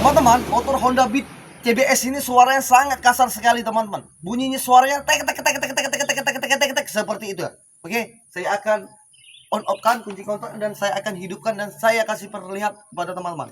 Teman-teman, motor Honda Beat CBS ini suaranya sangat kasar sekali, teman-teman. Bunyinya suaranya tek tek tek tek tek tek tek tek tek tek tek seperti itu. Oke, saya akan on off-kan kunci kontak dan saya akan hidupkan dan saya kasih perlihat kepada teman-teman.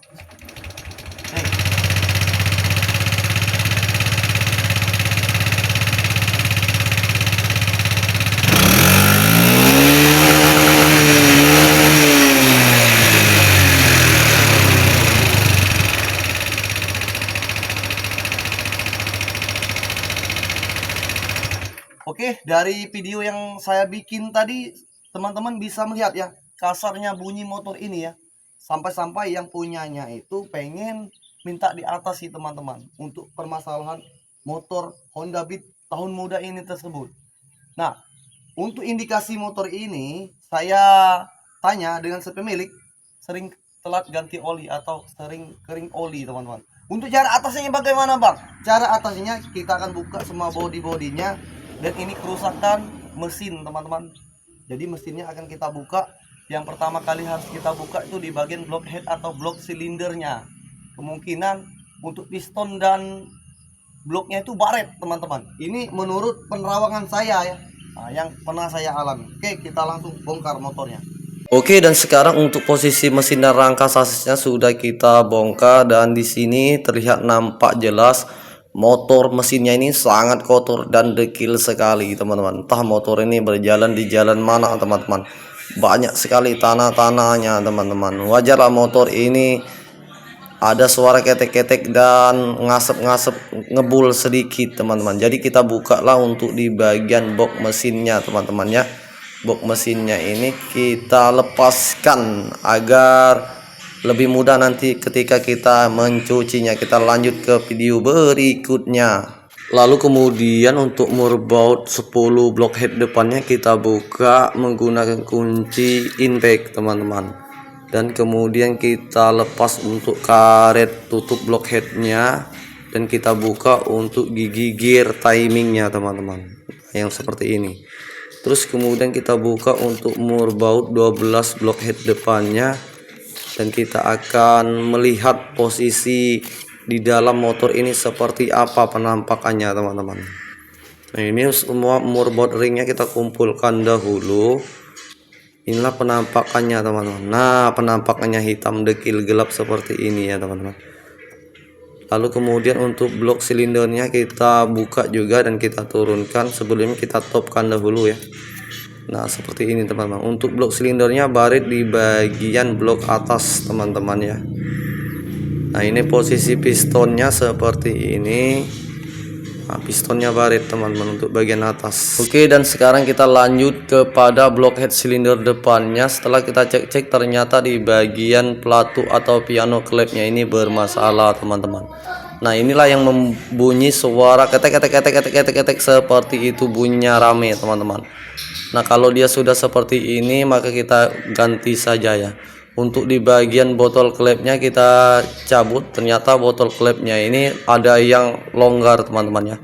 Oke, dari video yang saya bikin tadi, teman-teman bisa melihat ya, kasarnya bunyi motor ini ya. Sampai-sampai yang punyanya itu pengen minta di atas sih teman-teman, untuk permasalahan motor Honda Beat tahun muda ini tersebut. Nah, untuk indikasi motor ini, saya tanya dengan si pemilik, sering telat ganti oli atau sering kering oli teman-teman. Untuk cara atasnya bagaimana bang? Cara atasnya kita akan buka semua body-bodinya. Dan ini kerusakan mesin teman-teman. Jadi mesinnya akan kita buka. Yang pertama kali harus kita buka itu di bagian block head atau block silindernya. Kemungkinan untuk piston dan bloknya itu baret teman-teman. Ini menurut penerawangan saya ya, yang pernah saya alami. Oke, kita langsung bongkar motornya. Oke, dan sekarang untuk posisi mesin dan rangka sasisnya sudah kita bongkar, dan di sini terlihat nampak jelas motor mesinnya ini sangat kotor dan dekil sekali teman-teman. Entah motor ini berjalan di jalan mana teman-teman, banyak sekali tanah-tanahnya teman-teman. Wajarlah motor ini ada suara ketek-ketek dan ngasep-ngasep ngebul sedikit teman-teman. Jadi kita buka lah untuk di bagian box mesinnya teman-teman ya. Box mesinnya ini kita lepaskan agar lebih mudah nanti ketika kita mencucinya. Kita lanjut ke video berikutnya. Lalu kemudian untuk murbaut 10 block head depannya kita buka menggunakan kunci impact teman-teman. Dan kemudian kita lepas untuk karet tutup block headnya, dan kita buka untuk gigi gear timingnya teman-teman, yang seperti ini. Terus kemudian kita buka untuk murbaut 12 block head depannya, dan kita akan melihat posisi di dalam motor ini seperti apa penampakannya teman-teman. Nah, ini semua murbaut ringnya kita kumpulkan dahulu. Inilah penampakannya teman-teman. Nah, penampakannya hitam dekil gelap seperti ini ya teman-teman. Lalu kemudian untuk blok silindernya kita buka juga dan kita turunkan. Sebelumnya kita topkan dahulu ya. Nah, seperti ini teman-teman. Untuk blok silindernya barit di bagian blok atas teman-teman ya. Nah, ini posisi pistonnya seperti ini. Nah, pistonnya barit teman-teman untuk bagian atas. Oke, dan sekarang kita lanjut kepada blok head silinder depannya. Setelah kita cek-cek, ternyata di bagian pelatu atau piano klepnya ini bermasalah teman-teman. Nah, inilah yang membunyi suara ketek-ketek seperti itu, bunyinya rame teman-teman. Nah, kalau dia sudah seperti ini maka kita ganti saja ya. Untuk di bagian botol klepnya kita cabut. Ternyata botol klepnya ini ada yang longgar teman-teman ya.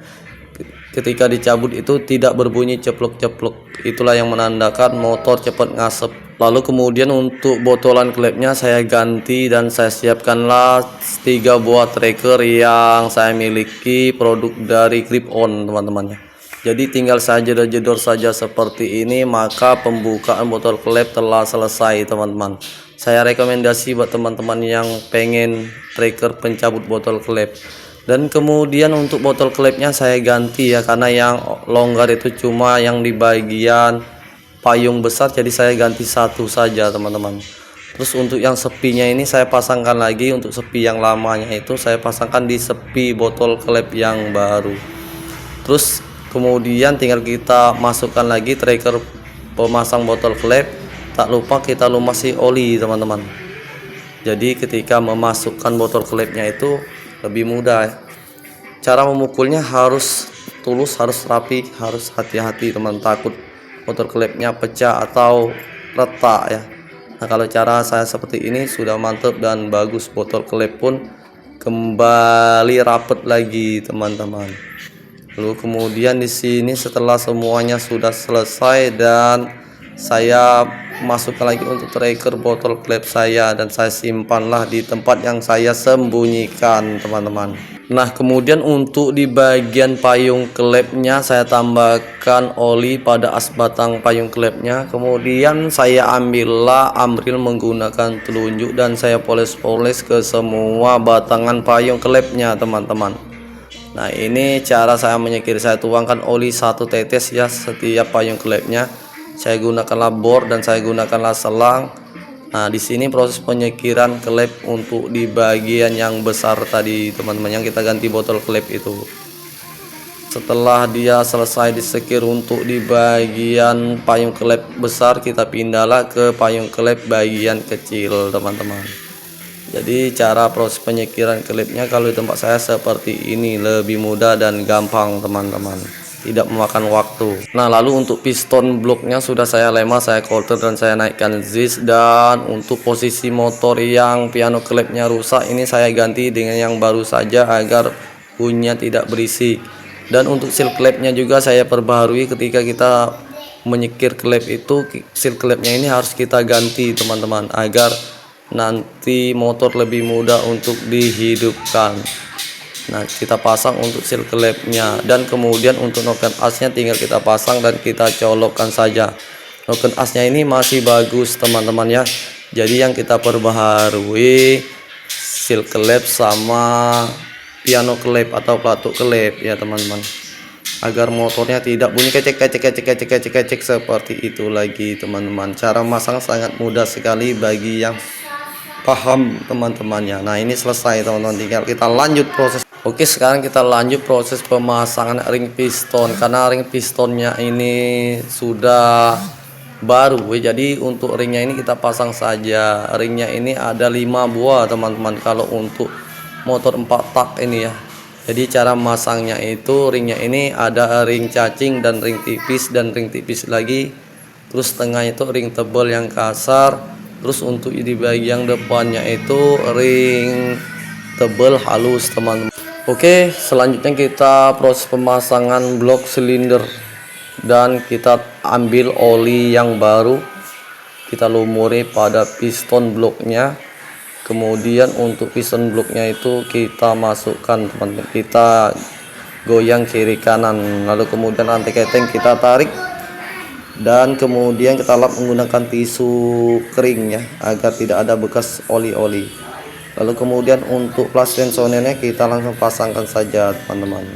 Ketika dicabut itu tidak berbunyi ceplok-ceplok. Itulah yang menandakan motor cepat ngasep. Lalu kemudian untuk botolan klepnya saya ganti dan saya siapkanlah 3 buah tracker yang saya miliki, produk dari Grip On teman-teman ya. Jadi tinggal saja jedor saja seperti ini, maka pembukaan botol klep telah selesai teman-teman. Saya rekomendasi buat teman-teman yang pengen tracker pencabut botol klep. Dan kemudian untuk botol klepnya saya ganti ya, karena yang longgar itu cuma yang di bagian payung besar, jadi saya ganti satu saja teman-teman. Terus untuk yang sepinya ini saya pasangkan lagi. Untuk sepi yang lamanya itu saya pasangkan di sepi botol klep yang baru. Terus kemudian tinggal kita masukkan lagi tracker pemasang botol klep. Tak lupa kita lumasi oli teman-teman. Jadi ketika memasukkan botol klepnya itu lebih mudah. Cara memukulnya harus tulus, harus rapi, harus hati-hati teman, takut botol klepnya pecah atau retak ya. Nah, kalau cara saya seperti ini sudah mantap dan bagus, botol klep pun kembali rapet lagi teman-teman. Lalu kemudian di sini setelah semuanya sudah selesai dan saya masukkan lagi untuk tracker botol klep saya, dan saya simpanlah di tempat yang saya sembunyikan teman-teman. Nah, kemudian untuk di bagian payung klepnya saya tambahkan oli pada as batang payung klepnya. Kemudian saya ambillah amril menggunakan telunjuk dan saya poles-poles ke semua batangan payung klepnya teman-teman. Nah, ini cara saya menyekir. Saya tuangkan oli 1 tetes ya setiap payung klepnya. Saya gunakanlah bor dan saya gunakanlah selang. Nah, di sini proses penyekiran klep untuk di bagian yang besar tadi teman-teman, yang kita ganti botol klep itu. Setelah dia selesai disekir untuk di bagian payung klep besar, kita pindahlah ke payung klep bagian kecil teman-teman. Jadi cara proses penyekiran klepnya kalau di tempat saya seperti ini, lebih mudah dan gampang teman-teman, tidak memakan waktu. Nah, lalu untuk piston bloknya sudah saya lema, saya coulter dan saya naikkan zis. Dan untuk posisi motor yang piano klepnya rusak, ini saya ganti dengan yang baru saja agar bunyinya tidak berisik. Dan untuk seal klepnya juga saya perbaharui. Ketika kita menyekir klep itu, seal klepnya ini harus kita ganti teman-teman, agar nanti motor lebih mudah untuk dihidupkan. Nah, kita pasang untuk seal klepnya, dan kemudian untuk noken asnya tinggal kita pasang dan kita colokkan saja. Noken asnya ini masih bagus teman-teman ya. Jadi yang kita perbaharui seal klep sama piano klep atau pelatuk klep ya teman-teman, agar motornya tidak bunyi kecek seperti itu lagi teman-teman. Cara masang sangat mudah sekali bagi yang paham teman-temannya. Nah, ini selesai teman-teman, tinggal kita lanjut proses. Oke, sekarang kita lanjut proses pemasangan ring piston, karena ring pistonnya ini sudah baru. Jadi untuk ringnya ini kita pasang saja. Ringnya ini ada 5 buah teman-teman kalau untuk motor 4 tak ini ya. Jadi cara masangnya itu, ringnya ini ada ring cacing dan ring tipis dan ring tipis lagi, terus tengah itu ring tebal yang kasar. Terus untuk di bagian depannya itu ring tebal halus teman-teman. Oke, selanjutnya kita proses pemasangan blok silinder, dan kita ambil oli yang baru, kita lumuri pada piston bloknya. Kemudian untuk piston bloknya itu kita masukkan teman-teman, kita goyang kiri kanan, lalu kemudian rantai keteng kita tarik, dan kemudian kita lap menggunakan tisu kering ya, agar tidak ada bekas oli-oli. Lalu kemudian untuk plas tensionernya kita langsung pasangkan saja teman-teman.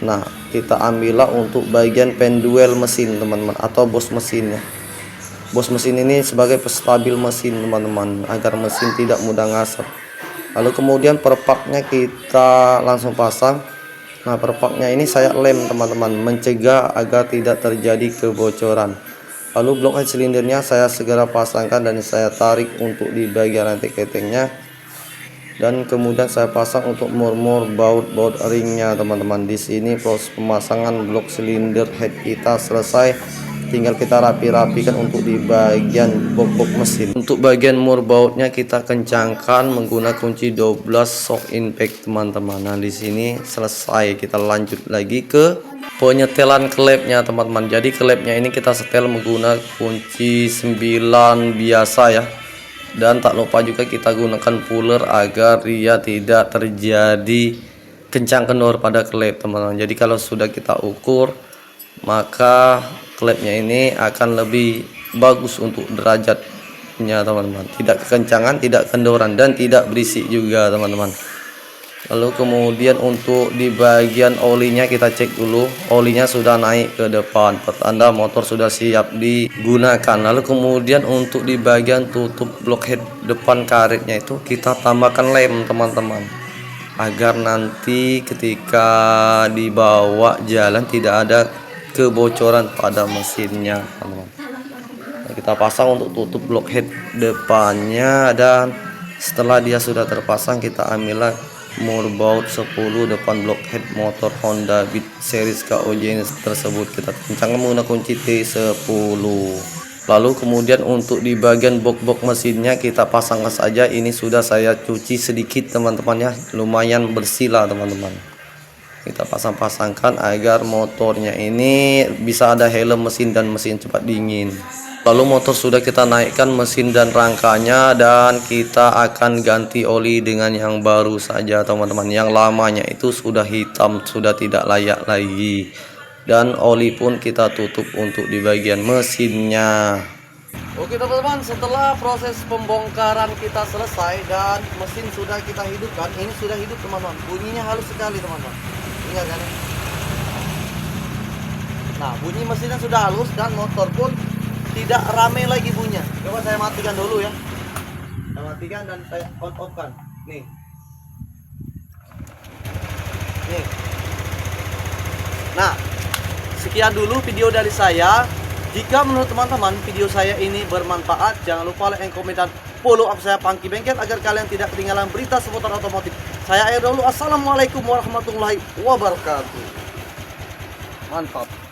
Nah, kita ambillah untuk bagian penduel mesin teman-teman, atau bos mesinnya. Bos mesin ini sebagai penstabil mesin teman-teman, agar mesin tidak mudah ngasap. Lalu kemudian perpaknya kita langsung pasang. Nah, perpaknya ini saya lem teman-teman, mencegah agar tidak terjadi kebocoran. Lalu blok head silindernya saya segera pasangkan dan saya tarik untuk di bagian rantai ketengnya, dan kemudian saya pasang untuk mur-mur baut ringnya teman-teman. Di sini proses pemasangan blok silinder head kita selesai, tinggal kita rapi-rapikan untuk di bagian box mesin. Untuk bagian mur bautnya kita kencangkan menggunakan kunci 12 shock impact teman-teman. Nah, di sini selesai, kita lanjut lagi ke penyetelan klepnya teman-teman. Jadi klepnya ini kita setel menggunakan kunci 9 biasa ya, dan tak lupa juga kita gunakan puller agar dia tidak terjadi kencang kendor pada klep teman-teman. Jadi kalau sudah kita ukur, maka klepnya ini akan lebih bagus untuk derajatnya teman-teman, tidak kekencangan, tidak kendoran, dan tidak berisik juga teman-teman. Lalu kemudian untuk di bagian olinya kita cek dulu, olinya sudah naik ke depan, pertanda motor sudah siap digunakan. Lalu kemudian untuk di bagian tutup blok head depan karetnya itu kita tambahkan lem teman-teman, agar nanti ketika dibawa jalan tidak ada kebocoran pada mesinnya teman-teman. Nah, kita pasang untuk tutup blok head depannya, dan setelah dia sudah terpasang kita ambillah mur baut 10 depan blok head motor Honda Beat series KOJ tersebut. Kita kencangkan menggunakan kunci T10. Lalu kemudian untuk di bagian box mesinnya kita pasangkan saja. Ini sudah saya cuci sedikit teman-teman ya, lumayan bersih lah teman-teman. Kita pasang-pasangkan agar motornya ini bisa ada helm mesin dan mesin cepat dingin. Lalu motor sudah kita naikkan mesin dan rangkanya, dan kita akan ganti oli dengan yang baru saja teman-teman. Yang lamanya itu sudah hitam, sudah tidak layak lagi. Dan oli pun kita tutup untuk di bagian mesinnya. Oke teman-teman, setelah proses pembongkaran kita selesai dan mesin sudah kita hidupkan. Ini sudah hidup teman-teman, bunyinya halus sekali teman-teman. Ingat kan? Nah, bunyi mesinnya sudah halus dan motor pun tidak rame lagi bunyinya. Coba saya matikan dulu ya. Saya matikan dan saya on kan. Nih. Nih. Nah, sekian dulu video dari saya. Jika menurut teman-teman video saya ini bermanfaat, jangan lupa like, comment, dan follow up saya Pangki Bengkel agar kalian tidak ketinggalan berita seputar otomotif. Saya akhir dulu. Assalamualaikum warahmatullahi wabarakatuh. Mantap.